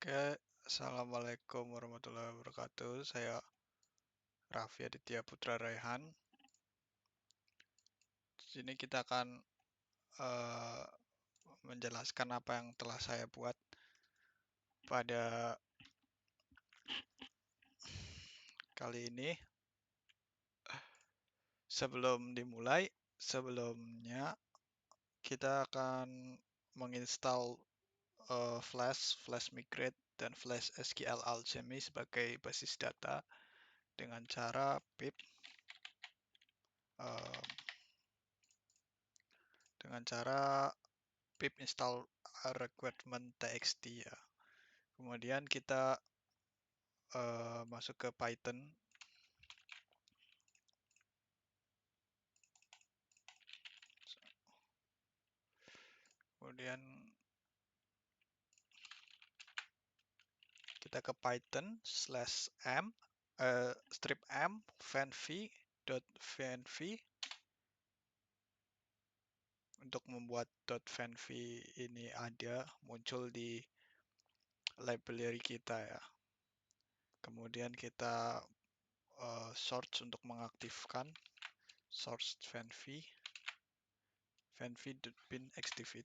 Oke, Assalamualaikum warahmatullahi wabarakatuh. Saya Raffi Aditya Putra Raihan. Di sini kita akan eh, menjelaskan apa yang telah saya buat pada kali ini. Sebelum dimulai, sebelumnya kita akan menginstal Flash Migrate, dan Flash SQL Alchemy sebagai basis data dengan cara pip eh, dengan cara pip install requirement txt ya. Kemudian kita masuk ke Python. Kemudian kita ke Python /m strip m .venv untuk membuat .venv ini ada muncul di library kita ya. Kemudian kita search untuk mengaktifkan source venv bin activate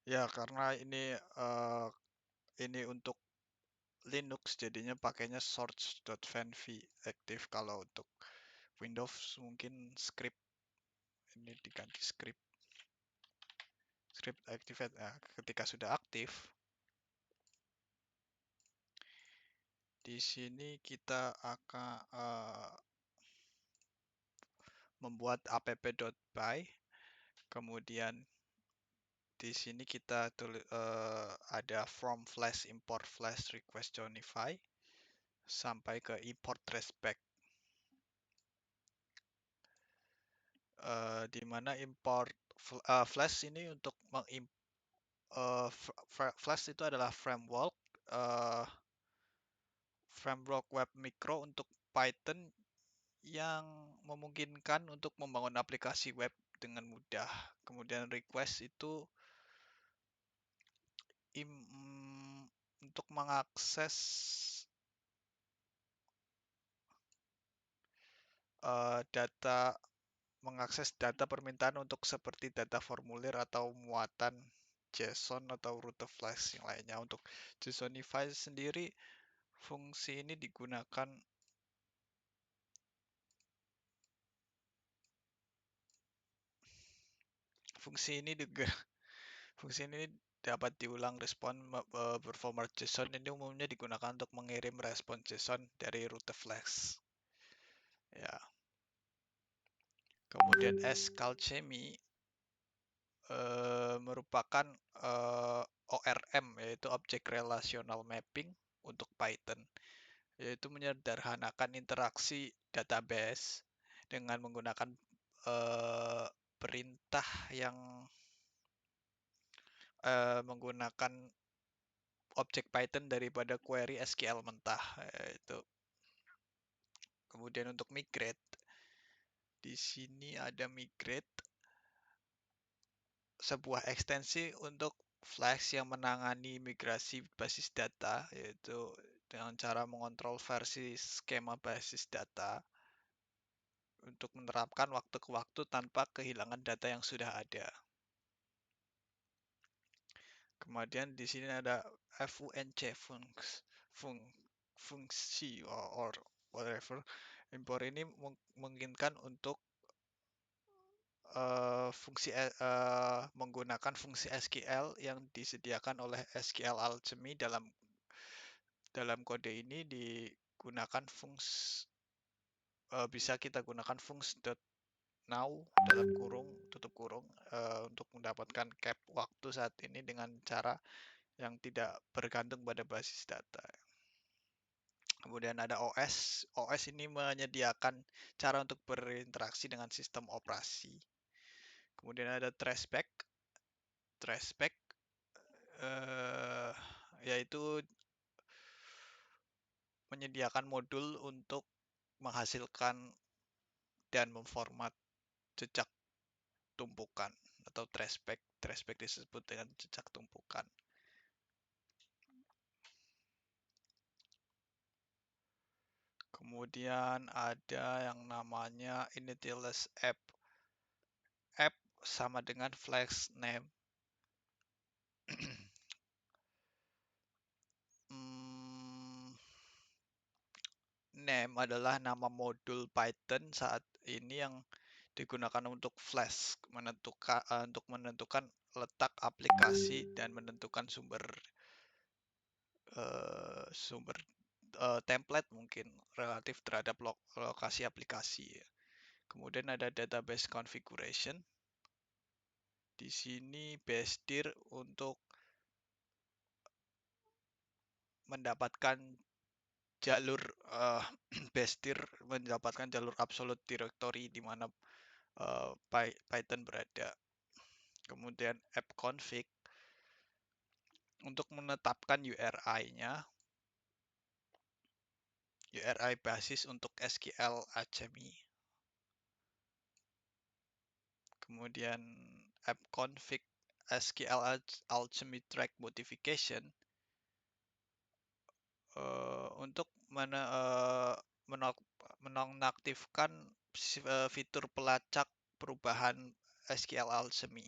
karena ini untuk Linux, jadinya pakainya source.venv aktif. Kalau untuk Windows mungkin script, ini diganti script activate. Nah, ketika sudah aktif, di sini kita akan membuat app.py. Kemudian di sini kita ada from flash import flash request joinify sampai ke import traceback, di mana import flash ini untuk Flash itu adalah framework web mikro untuk Python yang memungkinkan untuk membangun aplikasi web dengan mudah. Kemudian request itu untuk mengakses data permintaan untuk seperti data formulir atau muatan JSON atau rute flash yang lainnya. Untuk JSONify sendiri, fungsi ini digunakan fungsi ini dapat diulang respon berformat JSON. Ini umumnya digunakan untuk mengirim respon JSON dari rute flash ya. Kemudian Scalchemy merupakan ORM, yaitu Object Relational Mapping untuk Python, yaitu menyederhanakan interaksi database dengan menggunakan perintah yang menggunakan objek Python daripada query SQL mentah. Itu. Kemudian untuk migrate, di sini ada migrate, sebuah ekstensi untuk Flash yang menangani migrasi basis data, yaitu dengan cara mengontrol versi skema basis data untuk menerapkan waktu ke waktu tanpa kehilangan data yang sudah ada. Kemudian di sini ada fungsi or whatever. Import ini memungkinkan untuk menggunakan fungsi SQL yang disediakan oleh SQL Alchemy. Dalam kode ini digunakan bisa kita gunakan now dalam kurung tutup kurung untuk mendapatkan cap waktu saat ini dengan cara yang tidak bergantung pada basis data. Kemudian ada OS. OS ini menyediakan cara untuk berinteraksi dengan sistem operasi. Kemudian ada traceback. Traceback yaitu menyediakan modul untuk menghasilkan dan memformat jejak tumpukan atau tracebag. Tracebag disebut dengan jejak tumpukan. Kemudian ada yang namanya initialize app. App sama dengan flash name. Name adalah nama modul Python saat ini yang digunakan untuk flash, untuk menentukan letak aplikasi dan menentukan sumber template mungkin relatif terhadap lokasi aplikasi. Kemudian ada database configuration. Di sini BSDIR untuk mendapatkan jalur BSDIR mendapatkan jalur absolute directory di mana Python berada. Kemudian app config untuk menetapkan URI-nya, URI basis untuk SQL Alchemy. Kemudian app config SQL Alchemy track modification untuk menonaktifkan fitur pelacak perubahan SQL Alchemy.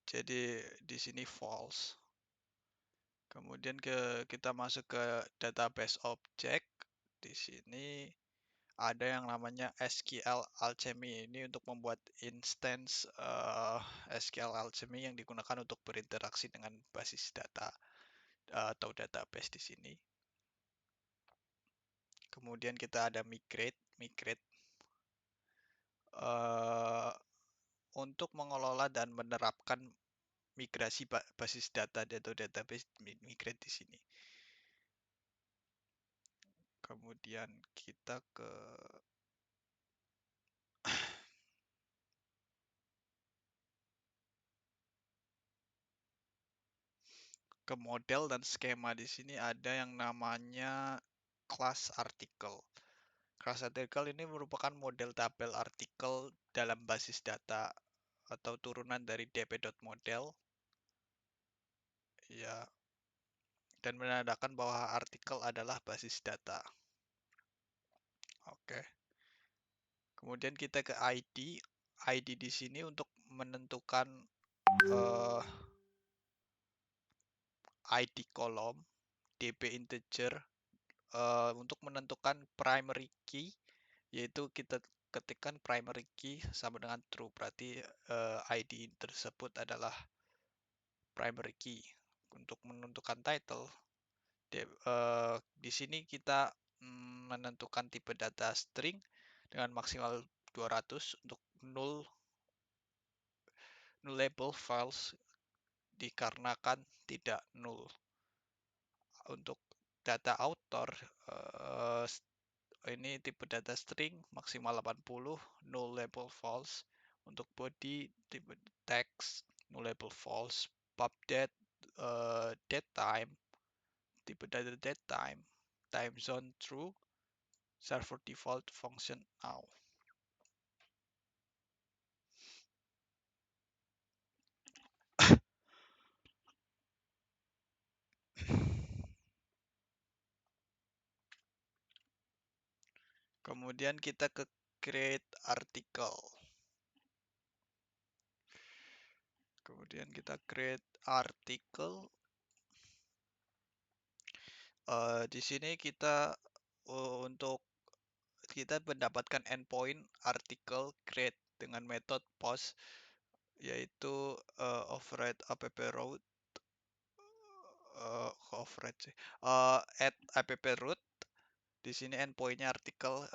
Jadi di sini false. Kemudian kita masuk ke database object. Di sini ada yang namanya SQL Alchemy. Ini untuk membuat instance SQL Alchemy yang digunakan untuk berinteraksi dengan basis data atau database di sini. Kemudian kita ada migrate untuk mengelola dan menerapkan migrasi basis data atau database migrate di sini. Kemudian kita ke model dan skema. Di sini ada yang namanya class article. Class article ini merupakan model tabel artikel dalam basis data atau turunan dari dp.model. Ya, dan menandakan bahwa artikel adalah basis data. Oke. Kemudian kita ke ID. ID di sini untuk menentukan ID kolom, DB integer, untuk menentukan primary key, yaitu kita ketikkan primary key sama dengan true, berarti ID tersebut adalah primary key. Untuk menentukan title, di sini kita menentukan tipe data string dengan maksimal 200 untuk nullable files dikarenakan tidak null. Untuk data author ini tipe data string maksimal 80, nullable false. Untuk body tipe text nullable false. Pub date date time tipe data date time. Time zone true. Server default function now. Kemudian kita ke create article. Kemudian kita create article. Di sini kita untuk kita mendapatkan endpoint article create dengan metode post, yaitu override app root add app root. Di sini endpointnya artikel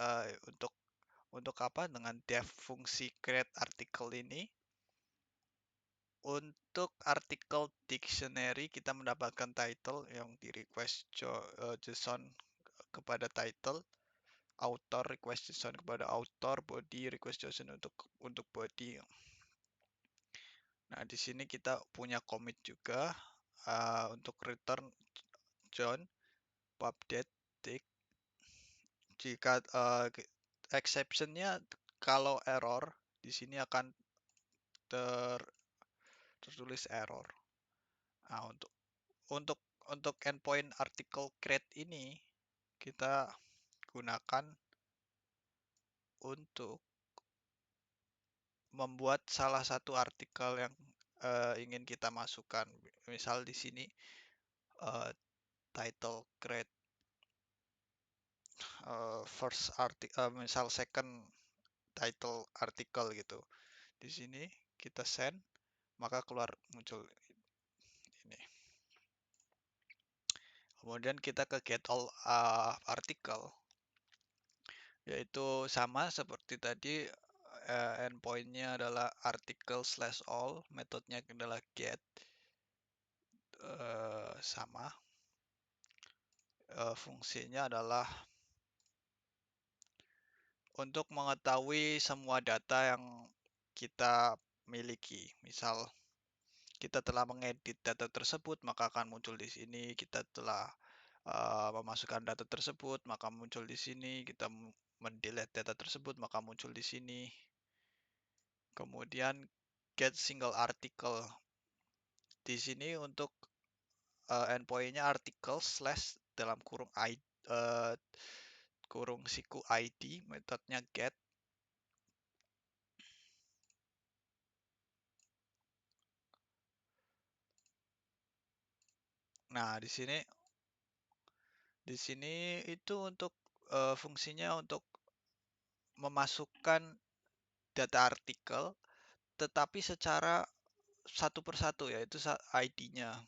untuk apa? Dengan def fungsi create article ini. Untuk artikel dictionary kita mendapatkan title yang di request JSON kepada title, author request JSON kepada author, body request JSON untuk body. Nah, di sini kita punya commit juga untuk return John update tick. Jika exceptionnya kalau error di sini akan tertulis error. Nah, untuk untuk endpoint article create ini kita gunakan untuk membuat salah satu artikel yang ingin kita masukkan. Misal di sini title create first article, misal second title artikel gitu. Di sini kita send, maka keluar muncul ini. Kemudian kita ke get all artikel, yaitu sama seperti tadi, endpointnya adalah article slash all, metodenya adalah get, sama, fungsinya adalah untuk mengetahui semua data yang kita miliki. Misal kita telah mengedit data tersebut, maka akan muncul di sini. Kita telah memasukkan data tersebut, maka muncul di sini. Kita mendelete data tersebut, maka muncul di sini. Kemudian get single article. Di sini untuk endpointnya article slash dalam kurung kurung siku ID, metodenya get. Nah, di sini itu untuk fungsinya untuk memasukkan data artikel, tetapi secara satu persatu, yaitu ID-nya.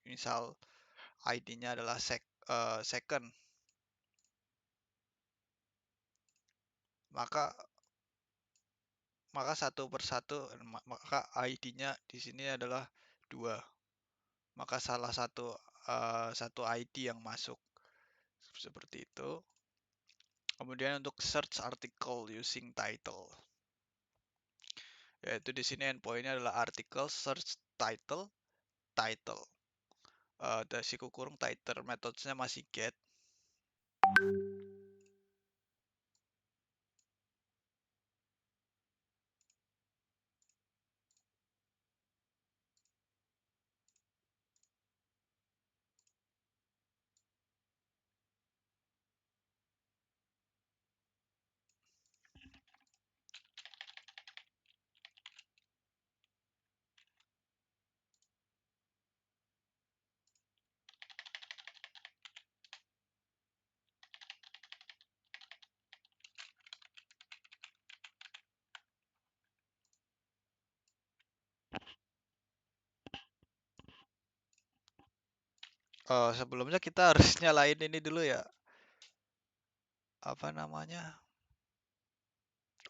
Misal ID-nya adalah second, maka satu persatu, maka ID-nya di sini adalah 2. Maka salah satu ID yang masuk seperti itu. Kemudian untuk search article using title, yaitu di sini endpointnya adalah article search title. Dari siku kurung title, metodenya masih get. Sebelumnya kita harus nyalain ini dulu ya. Apa namanya?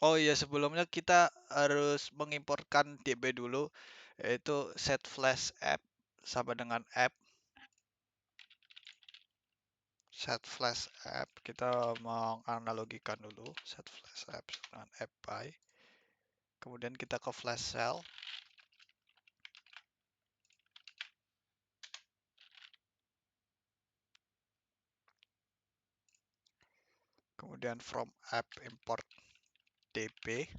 Oh iya, sebelumnya kita harus mengimportkan DB dulu, yaitu set flash app sama dengan app. Set flash app, kita menganalogikan dulu set flash app dengan app by. Kemudian kita ke flash cell. Kemudian from app import db.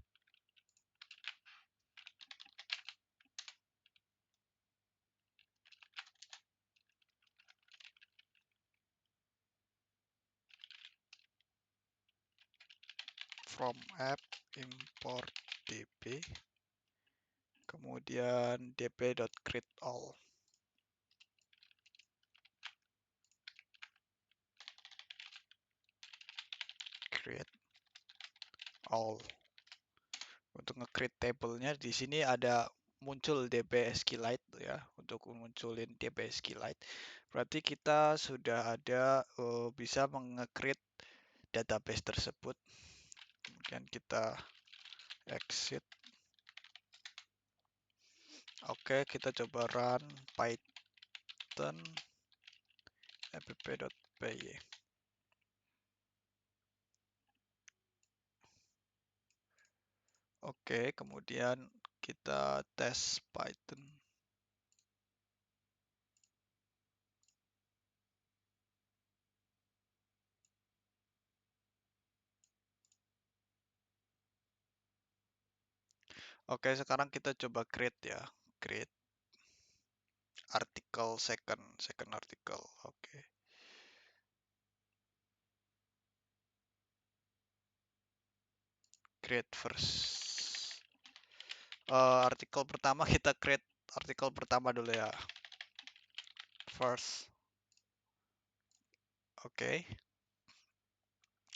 From app import db. Kemudian db.create all. Create all. Untuk nge-create table-nya di sini ada muncul db SQLite ya, untuk munculin db SQLite. Berarti kita sudah ada bisa menge-create database tersebut. Kemudian kita exit. Oke, kita coba run python app.py. Oke, kemudian kita tes Python. Oke, sekarang kita coba create ya. Create artikel second article. Oke. Create first. Artikel pertama kita create artikel pertama dulu ya. First. Oke.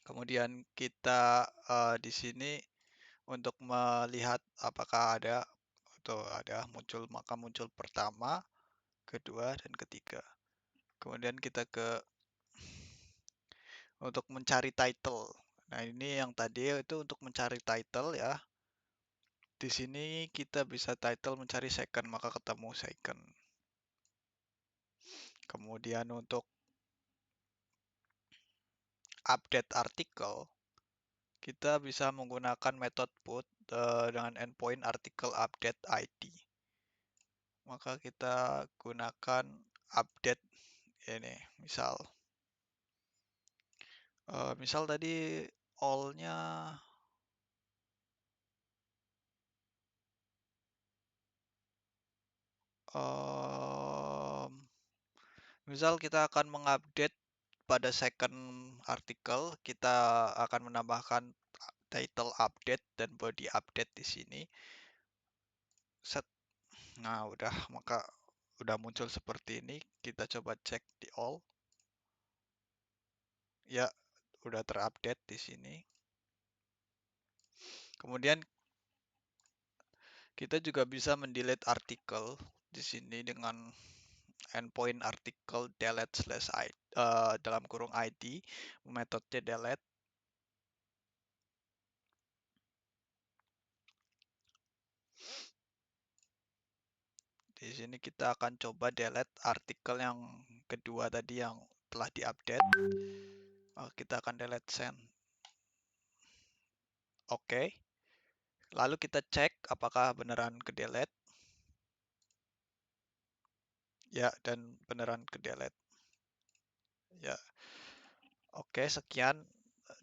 Kemudian kita di sini untuk melihat apakah ada atau ada muncul, maka muncul pertama, kedua, dan ketiga. Kemudian kita ke untuk mencari title. Nah, ini yang tadi itu untuk mencari title ya. Di sini kita bisa title mencari second, maka ketemu second. Kemudian untuk update artikel, kita bisa menggunakan metode put dengan endpoint article update ID. Maka kita gunakan update ini, misal tadi all-nya misal kita akan mengupdate pada second artikel, kita akan menambahkan title update dan body update di sini. Set. Nah, maka udah muncul seperti ini. Kita coba cek di all. Ya, udah terupdate di sini. Kemudian kita juga bisa mendelete artikel di sini dengan endpoint artikel delete slash id, dalam kurung id, metode delete. Di sini kita akan coba delete artikel yang kedua tadi yang telah diupdate. Kita akan delete send. Oke. Lalu kita cek apakah beneran ke delete. Ya, dan beneran ke delete. Ya. Oke, sekian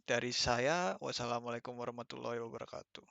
dari saya. Wassalamualaikum warahmatullahi wabarakatuh.